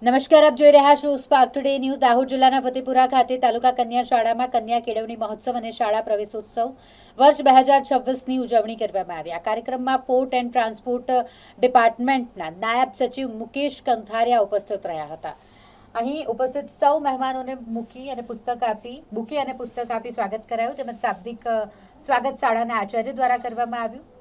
નમસ્કાર, આપ જોઈ રહ્યા છો સ્પાર્ક ટુડે ન્યૂઝ. દાહોદ જિલ્લાના ફતેપુરા ખાતે તાલુકા કન્યા શાળામાં કન્યા કેળવણી મહોત્સવ અને શાળા પ્રવેશોત્સવ વર્ષ 2026ની ઉજવણી કરવામાં આવી. આ કાર્યક્રમમાં પોર્ટ એન્ડ ટ્રાન્સપોર્ટ ડિપાર્ટમેન્ટના નાયબ સચિવ મુકેશ કંથારિયા ઉપસ્થિત રહ્યા હતા. અહીં ઉપસ્થિત સૌ મહેમાનોને બુકી અને પુસ્તક આપી સ્વાગત કરાયું તેમજ શાબ્દિક સ્વાગત શાળાના આચાર્ય દ્વારા કરવામાં આવ્યું.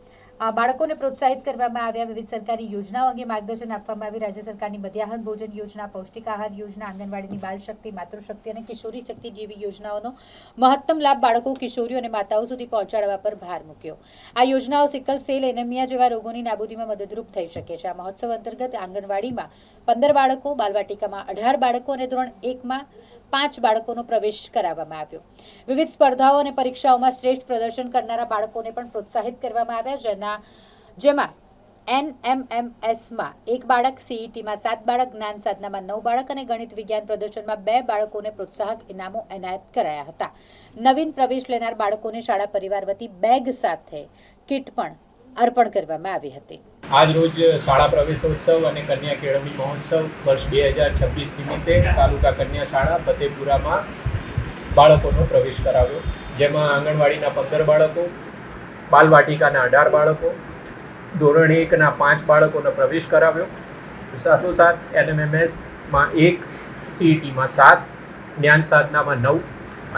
બાળકોને પ્રોત્સાહિત કરવામાં આવ્યા. વિવિધ સરકારી યોજનાઓ અંગે માર્ગદર્શન આપવામાં આવ્યું. રાજ્ય સરકારની મધ્યાહન ભોજન યોજના, પૌષ્ટિક આહાર યોજના, આંગણવાડીની બાળ શક્તિ, માતૃશક્તિ અને કિશોરી શક્તિ જેવી યોજનાઓનો મહત્તમ લાભ બાળકો, કિશોરીઓ અને માતાઓ સુધી પહોંચાડવા પર ભાર મૂક્યો. આ યોજનાઓ સિકલ સેલ, એનેમિયા જેવા રોગોની નાબૂદીમાં મદદરૂપ થઈ શકે છે. આ મહોત્સવ અંતર્ગત આંગણવાડીમાં 15 બાળકો, બાલવાટિકામાં 18 બાળકો અને ધોરણ 1માં 5 બાળકોનો પ્રવેશ કરાવવામાં આવ્યો. વિવિધ સ્પર્ધાઓ અને પરીક્ષાઓમાં શ્રેષ્ઠ પ્રદર્શન કરનારા બાળકોને પણ પ્રોત્સાહિત કરવામાં આવ્યા, જેમાં NMMSમાં 1 બાળક, CETમાં 7 બાળક, જ્ઞાન સાધનામાં 9 બાળક અને ગણિત વિજ્ઞાન પ્રદર્શનમાં 2 બાળકોને પ્રોત્સાહક ઇનામો એનાયત કરાયા હતા. નવીન પ્રવેશ લેનાર બાળકોને શાળા પરિવાર વતી બેગ સાથે કિટ પણ અર્પણ કરવામાં આવી હતી. આજ રોજ શાળા પ્રવેશોત્સવ અને કન્યા કેળવણી મહોત્સવ વર્ષ 2026 નિમિત્તે તાલુકા કન્યા શાળા ફતેપુરામાં બાળકોનો પ્રવેશ કરાવ્યો, જેમાં આંગણવાડીના 15 બાળકો, બાલવાટિકાના 18 બાળકો, ધોરણ 1ના 5 બાળકોનો પ્રવેશ કરાવ્યો. સાથોસાથ NMMSમાં 1, CETમાં 7, જ્ઞાન સાધનામાં 9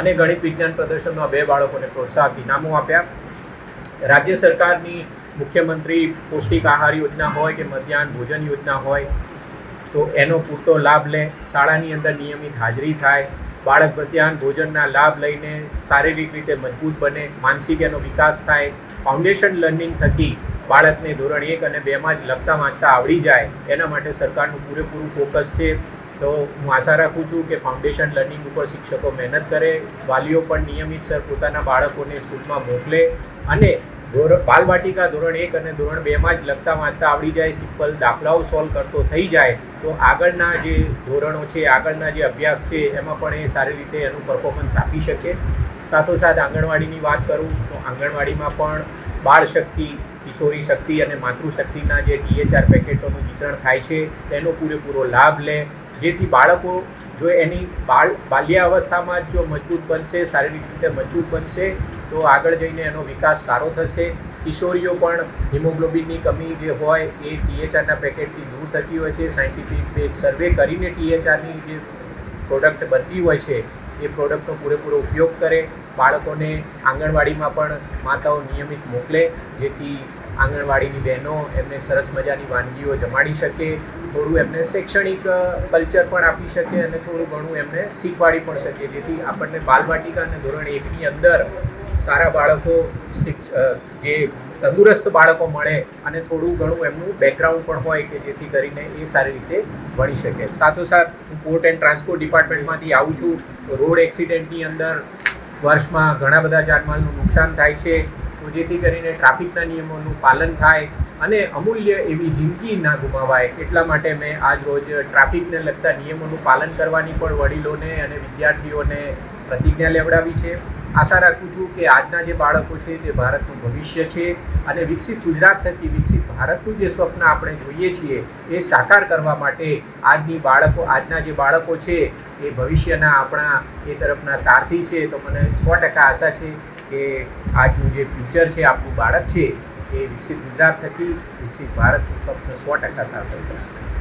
અને ગણિત વિજ્ઞાન પ્રદર્શનમાં 2 બાળકોને પ્રોત્સાહક ઇનામો આપ્યા. રાજ્ય સરકારની મુખ્યમંત્રી પૌષ્ટિક આહાર યોજના હોય કે મધ્યાહન ભોજન યોજના હોય તો એનો પૂરતો લાભ લે, શાળાની અંદર નિયમિત હાજરી થાય, બાળક મધ્યાહન ભોજનના લાભ લઈને શારીરિક રીતે મજબૂત બને, માનસિક એનો વિકાસ થાય, ફાઉન્ડેશન લર્નિંગ થકી બાળકને ધોરણ 1 અને 2માં જ લખતા વાંચતા આવડી જાય, એના માટે સરકારનું પૂરેપૂરું ફોકસ છે. તો હું આશા રાખું છું કે ફાઉન્ડેશન લર્નિંગ ઉપર શિક્ષકો મહેનત કરે, વાલીઓ પણ નિયમિતસર પોતાના બાળકોને સ્કૂલમાં મોકલે અને બાલવાટિકા ધોરણ 1 અને ધોરણ 2માં જ લખતા વાંચતા આવડી જાય, સિમ્પલ દાખલાઓ સોલ્વ કરતો થઈ જાય તો આગળના જે ધોરણો છે, આગળના જે અભ્યાસ છે એમાં પણ એ સારી રીતે એનું પરફોર્મન્સ આપી શકે. સાથોસાથ આંગણવાડીની વાત કરું તો આંગણવાડીમાં પણ બાળ શક્તિ, કિશોરી શક્તિ અને માતૃશક્તિના જે THR પેકેટોનું વિતરણ થાય છે તેનો પૂરેપૂરો લાભ લે, જેથી બાળકો જો એની બાલ્યાવસ્થામાં જ જો મજબૂત બનશે, શારીરિક રીતે મજબૂત બનશે તો આગળ જઈને એનો વિકાસ સારો થશે. કિશોરીઓ પણ હિમોગ્લોબિનની કમી જે હોય એ THRના પેકેટથી દૂર થતી હોય છે. સાયન્ટિફિક એક સર્વે કરીને THRની જે પ્રોડક્ટ બનતી હોય છે એ પ્રોડક્ટનો પૂરેપૂરો ઉપયોગ કરે. બાળકોને આંગણવાડીમાં પણ માતાઓ નિયમિત મોકલે, જેથી આંગણવાડીની બહેનો એમને સરસ મજાની વાનગીઓ જમાડી શકે, થોડું એમને શૈક્ષણિક કલ્ચર પણ આપી શકે અને થોડું ઘણું એમને શીખવાડી પણ શકે, જેથી આપણને બાલવાટિકા અને ધોરણ 1ની અંદર સારા બાળકો, જે તંદુરસ્ત બાળકો મળે અને થોડું ઘણું એમનું બેકગ્રાઉન્ડ પણ હોય કે જેથી કરીને એ સારી રીતે ભણી શકે. સાથોસાથ હું પોર્ટ એન્ડ ટ્રાન્સપોર્ટ ડિપાર્ટમેન્ટમાંથી આવું છું. રોડ એક્સિડન્ટની અંદર વર્ષમાં ઘણા બધા જાનમાલનું નુકસાન થાય છે, તો જેથી કરીને ટ્રાફિકના નિયમોનું પાલન થાય અને અમૂલ્ય એવી જિંદગી ના ગુમાવાય એટલા માટે મેં આજ રોજ ટ્રાફિકને લગતા નિયમોનું પાલન કરવાની પણ વડીલોને અને વિદ્યાર્થીઓને પ્રતિજ્ઞા લેવડાવી છે. આશા રાખું છું કે આજના જે બાળકો છે તે ભારતનું ભવિષ્ય છે અને વિકસિત ગુજરાત થકી વિકસિત ભારતનું જે સ્વપ્ન આપણે જોઈએ છીએ એ સાકાર કરવા માટે આજના જે બાળકો છે એ ભવિષ્યના આપણા એ તરફના સારથી છે. તો મને 100% આશા છે કે આજનું જે ફ્યુચર છે, આપણું બાળક છે એ વિકસિત ગુજરાત થકી વિકસિત ભારતનું સ્વપ્ન 100% સાકાર કરશે.